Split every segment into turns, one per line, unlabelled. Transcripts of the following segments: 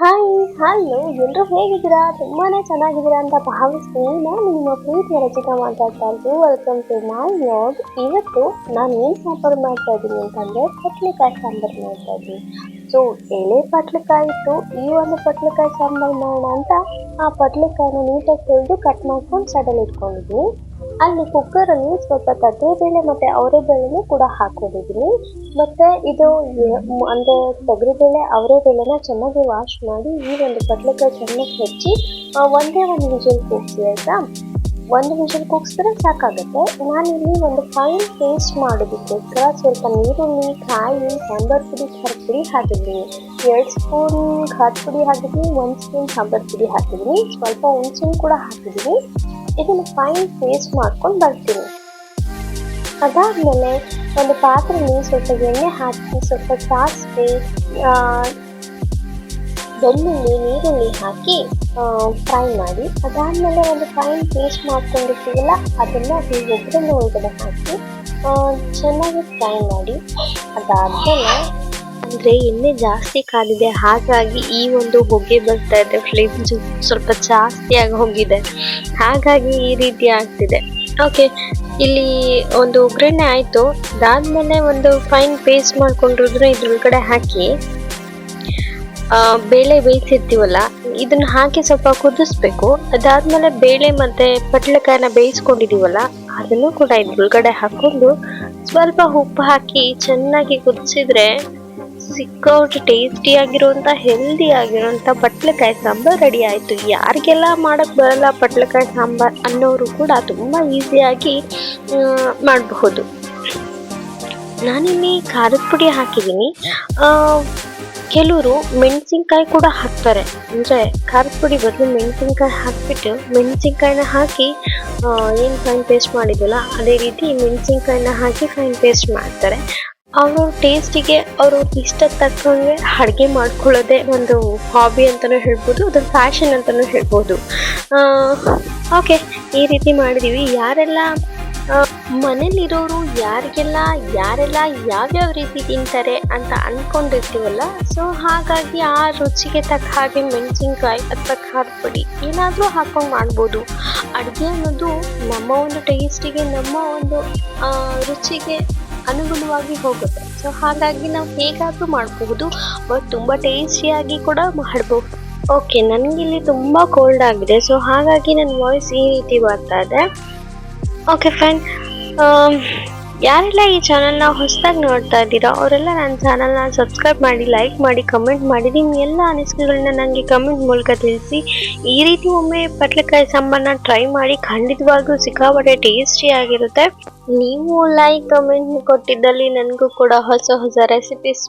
Hi hello ಎಲ್ಲರೂ ಹೇಗಿದ್ದೀರಾ? ತುಂಬಾನೇ ಚೆನ್ನಾಗಿದ್ದೀರಾ ಅಂತ ಭಾವಿಸ್ತೀನಿ. ನಾನು ನಿಮ್ಮ ಪ್ರೀತಿಯ ರಚಿತಾ ಮಾತಾಡ್ತಾ ಇದ್ದು. Welcome to my vlog. ಇವತ್ತು ನಾನು ಏನು ಸಾಂಬಾರು ಮಾಡ್ತಾ ಇದ್ದೀನಿ ಅಂತಂದರೆ ಪಟ್ಲಿಕಾಯಿ ಸಾಂಬಾರು ಮಾಡ್ತಾ ಇದ್ದೀನಿ. ಸೊ ಎಳೆ ಪಟ್ಲಿಕಾಯಿ ಇತ್ತು, ಈ ಒಂದು ಪಟ್ಲಿಕಾಯಿ ಸಾಂಬಾರು ಮಾಡೋಣ ಅಂತ ಆ ಪಟ್ಲಿಕಾಯಿನ ನೀಟಾಗಿ ತೆಗೆದು ಕಟ್ ಮಾಡ್ಕೊಂಡು ಸೈಡಲ್ಲಿ ಇಟ್ಕೊಂಡಿದ್ದೀನಿ. ಅಲ್ಲಿ ಕುಕ್ಕರಲ್ಲಿ ಸ್ವಲ್ಪ ಕಡಲೆಬೇಳೆ ಮತ್ತು ಅವರೆಬೇಳೆನೂ ಕೂಡ ಹಾಕೊಂಡಿದ್ದೀನಿ. ಮತ್ತು ಇದು ಅಂದರೆ ತೊಗರಿಬೇಳೆ ಅವರೆಬೇಳೆನ ಚೆನ್ನಾಗಿ ವಾಶ್ ಮಾಡಿ ಈ ಒಂದು ಪಟ್ಲಿಕಾಯಿ ಚೆನ್ನಾಗಿ ಹೆಚ್ಚಿ ಒಂದೇ ಒಂದು ವಿಷಲ್ ಕೂಗಿಸಿ ಆಯಿತಾ. ಒಂದು ವಿಷಲ್ ಕೂಗಿಸಿದ್ರೆ ಸಾಕಾಗುತ್ತೆ. ನಾನಿಲ್ಲಿ ಒಂದು ಫೈನ್ ಪೇಸ್ಟ್ ಮಾಡೋದಕ್ಕೋಸ್ಕರ ಸ್ವಲ್ಪ ನೀರುಳ್ಳಿ, ಕಾಯಿ, ಸಾಂಬಾರು ಪುಡಿ, ಖಾರದ ಪುಡಿ ಹಾಕಿದ್ದೀನಿ. 2 ಸ್ಪೂನ್ ಖಾರದ ಪುಡಿ ಹಾಕಿದ್ದೀನಿ, 1 ಸ್ಪೂನ್ ಸಾಂಬಾರು ಪುಡಿ ಹಾಕಿದ್ದೀನಿ, ಸ್ವಲ್ಪ ಹುಣಸೆ ಕೂಡ ಹಾಕಿದ್ದೀನಿ. ಇದನ್ನು ಫೈನ್ ಪೇಸ್ಟ್ ಮಾಡ್ಕೊಂಡು ಬರ್ತೀನಿ. ಅದಾದಮೇಲೆ ಒಂದು ಪಾತ್ರೆಯಲ್ಲಿ ಸ್ವಲ್ಪ ಎಣ್ಣೆ ಹಾಕಿ ಸ್ವಲ್ಪ ಸಾಸಿವೆ, ಬೆಳ್ಳುಳ್ಳಿ, ನೀರುಳ್ಳಿ ಹಾಕಿ ಫ್ರೈ ಮಾಡಿ. ಅದಾದಮೇಲೆ ಒಂದು ಫೈನ್ ಪೇಸ್ಟ್ ಮಾಡ್ಕೊಂಡಿರ್ತೀವಲ್ಲ ಅದನ್ನು ಈ ಒಗ್ಗರಣೆ ಒಳಗಡೆ ಹಾಕಿ ಚೆನ್ನಾಗಿ ಫ್ರೈ ಮಾಡಿ. ಅದಾದಮೇಲೆ ಅಂದರೆ ಎಣ್ಣೆ ಜಾಸ್ತಿ ಕಾದಿದೆ, ಹಾಗಾಗಿ ಈ ಒಂದು ಹೊಗೆ ಬರ್ತಾ ಇದೆ, ಫ್ಲೇಮ್ ಸ್ವಲ್ಪ ಜಾಸ್ತಿಯಾಗಿ ಹೋಗಿದೆ, ಹಾಗಾಗಿ ಈ ರೀತಿ ಆಗ್ತಿದೆ. ಓಕೆ, ಇಲ್ಲಿ ಒಂದು ಒಗ್ಗರಣೆ ಆಯಿತು. ಅದಾದಮೇಲೆ ಒಂದು ಫೈನ್ ಪೇಸ್ಟ್ ಮಾಡ್ಕೊಂಡಿರೋದನ್ನ ಇದ್ರೊಳಗಡೆ ಹಾಕಿ ಬೇಳೆ ಬೇಯಿಸಿರ್ತೀವಲ್ಲ ಇದನ್ನು ಹಾಕಿ ಸ್ವಲ್ಪ ಕುದಿಸ್ಬೇಕು. ಅದಾದಮೇಲೆ ಬೇಳೆ ಮತ್ತು ಪಟ್ಲಕಾಯಿನ ಬೇಯಿಸ್ಕೊಂಡಿದ್ದೀವಲ್ಲ ಅದನ್ನು ಕೂಡ ಇದ್ರೊಳಗಡೆ ಹಾಕ್ಕೊಂಡು ಸ್ವಲ್ಪ ಉಪ್ಪು ಹಾಕಿ ಚೆನ್ನಾಗಿ ಕುದಿಸಿದ್ರೆ ಸಿಕ್ಕಾಪಟ್ಟೆ ಟೇಸ್ಟಿಯಾಗಿರುವಂಥ ಹೆಲ್ದಿ ಆಗಿರುವಂಥ ಪಟ್ಲಕಾಯಿ ಸಾಂಬಾರು ರೆಡಿ ಆಯಿತು. ಯಾರಿಗೆಲ್ಲ ಮಾಡೋಕ್ಕೆ ಬರಲ್ಲ ಪಟ್ಲಕಾಯಿ ಸಾಂಬಾರು ಅನ್ನೋರು ಕೂಡ ತುಂಬ ಈಸಿಯಾಗಿ ಮಾಡಬಹುದು. ನಾನಿಲ್ಲಿ ಖಾರದ ಪುಡಿ ಹಾಕಿದ್ದೀನಿ. ಕೆಲವರು ಮೆಣಸಿನ್ಕಾಯಿ ಕೂಡ ಹಾಕ್ತಾರೆ, ಅಂದರೆ ಖಾರದ ಪುಡಿ ಬದಲು ಮೆಣಸಿನ್ಕಾಯಿ ಹಾಕಿಬಿಟ್ಟು ಮೆಣಸಿನ್ಕಾಯಿನ ಹಾಕಿ ಏನು ಫೈನ್ ಪೇಸ್ಟ್ ಮಾಡಿದ್ವಲ್ಲ ಅದೇ ರೀತಿ ಮೆಣಸಿನ್ಕಾಯಿನ ಹಾಕಿ ಫೈನ್ ಪೇಸ್ಟ್ ಮಾಡ್ತಾರೆ. ಅವರು ಟೇಸ್ಟಿಗೆ ಅವರು ಇಷ್ಟ ತಕ್ಕಂಗೆ ಅಡುಗೆ ಮಾಡ್ಕೊಳ್ಳೋದೇ ಒಂದು ಹಾಬಿ ಅಂತಲೂ ಹೇಳ್ಬೋದು, ಅದೊಂದು ಫ್ಯಾಷನ್ ಅಂತಲೂ ಹೇಳ್ಬೋದು. ಓಕೆ, ಈ ರೀತಿ ಮಾಡಿದ್ದೀವಿ. ಯಾರೆಲ್ಲ ಮನೇಲಿರೋರು ಯಾರೆಲ್ಲ ಯಾವ್ಯಾವ ರೀತಿ ತಿಂತಾರೆ ಅಂತ ಅಂದ್ಕೊಂಡಿರ್ತೀವಲ್ಲ, ಸೊ ಹಾಗಾಗಿ ಆ ರುಚಿಗೆ ತಕ್ಕ ಹಾಗೆ ಮೆಣಸಿನ್ಕಾಯಿ ಅಥವಾ ಖಾರದ ಪುಡಿ ಏನಾದರೂ ಹಾಕೊಂಡು ಮಾಡ್ಬೋದು. ಅಡುಗೆ ಅನ್ನೋದು ನಮ್ಮ ಒಂದು ಟೇಸ್ಟಿಗೆ, ನಮ್ಮ ಒಂದು ರುಚಿಗೆ ಅನುಗುಣವಾಗಿ ಹೋಗುತ್ತೆ. ಸೊ ಹಾಗಾಗಿ ನಾವು ಹೇಗಾದರೂ ಮಾಡಬಹುದು, ಬಟ್ ತುಂಬ ಟೇಸ್ಟಿಯಾಗಿ ಕೂಡ ಮಾಡಬಹುದು. ಓಕೆ, ನನಗಿಲ್ಲಿ ತುಂಬ ಕೋಲ್ಡ್ ಆಗಿದೆ, ಸೊ ಹಾಗಾಗಿ ನನ್ನ ವಾಯ್ಸ್ ಈ ರೀತಿ ಬರ್ತಾ ಇದೆ. Okay fine. ಯಾರೆಲ್ಲ ಈ ಚಾನಲ್ನ ಹೊಸದಾಗಿ ನೋಡ್ತಾ ಇದ್ದೀರಾ ಅವರೆಲ್ಲ ನನ್ನ ಚಾನಲ್ನ ಸಬ್ಸ್ಕ್ರೈಬ್ ಮಾಡಿ, ಲೈಕ್ ಮಾಡಿ, ಕಮೆಂಟ್ ಮಾಡಿ, ನಿಮ್ಮ ಎಲ್ಲ ಅನಿಸಿಕೆಗಳನ್ನ ನನಗೆ ಕಮೆಂಟ್ ಮೂಲಕ ತಿಳಿಸಿ. ಈ ರೀತಿ ಒಮ್ಮೆ ಪಟ್ಲಕಾಯಿ ಸಾಂಬಾರನ್ನ ಟ್ರೈ ಮಾಡಿ, ಖಂಡಿತವಾಗ್ಲೂ ಸಿಕ್ಕಾಪಟ್ಟೆ ಟೇಸ್ಟಿಯಾಗಿರುತ್ತೆ. ನೀವು ಲೈಕ್ ಕಮೆಂಟ್ ಕೊಟ್ಟಿದ್ದಲ್ಲಿ ನನಗೂ ಕೂಡ ಹೊಸ ಹೊಸ ರೆಸಿಪೀಸ್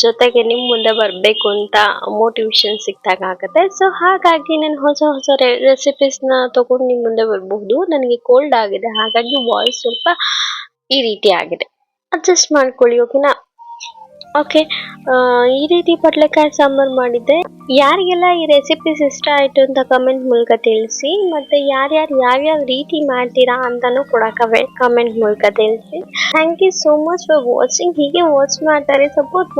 ಜೊತೆಗೆ ನಿಮ್ಮ ಮುಂದೆ ಬರಬೇಕು ಅಂತ ಮೋಟಿವೇಶನ್ ಸಿಕ್ತಾಗ ಆಗುತ್ತೆ. ಸೊ ಹಾಗಾಗಿ ನಾನು ಹೊಸ ಹೊಸ ರೆಸಿಪೀಸ್ನ ತೊಗೊಂಡು ನಿಮ್ಮ ಮುಂದೆ ಬರಬಹುದು. ನನಗೆ ಕೋಲ್ಡ್ ಆಗಿದೆ, ಹಾಗಾಗಿ ವಾಯ್ಸ್ ಸ್ವಲ್ಪ ಈ ರೀತಿ ಆಗಿದೆ, ಅಡ್ಜಸ್ಟ್ ಮಾಡ್ಕೊಳ್ಳಿ. ಓಕೆನಾ? ಓಕೆ, ಈ ರೀತಿ ಪಟ್ಲಕಾಯಿ ಸಾಂಬಾರು ಮಾಡಿದ್ದೆ. ಯಾರಿಗೆಲ್ಲ ಈ ರೆಸಿಪೀಸ್ ಇಷ್ಟ ಆಯಿತು ಅಂತ ಕಮೆಂಟ್ ಮೂಲಕ ತಿಳಿಸಿ. ಮತ್ತು ಯಾರ್ಯಾರು ಯಾವ್ಯಾವ ರೀತಿ ಮಾಡ್ತೀರಾ ಅಂತಲೂ ಕೂಡ ಕಮೆಂಟ್ ಮೂಲಕ ತಿಳಿಸಿ. Thank you so much for watching. ಹೀಗೆ ವಾಚ್ ಮಾಡ್ತಾರೆ, ಸಪೋರ್ಟ್ ಮಾಡಿ.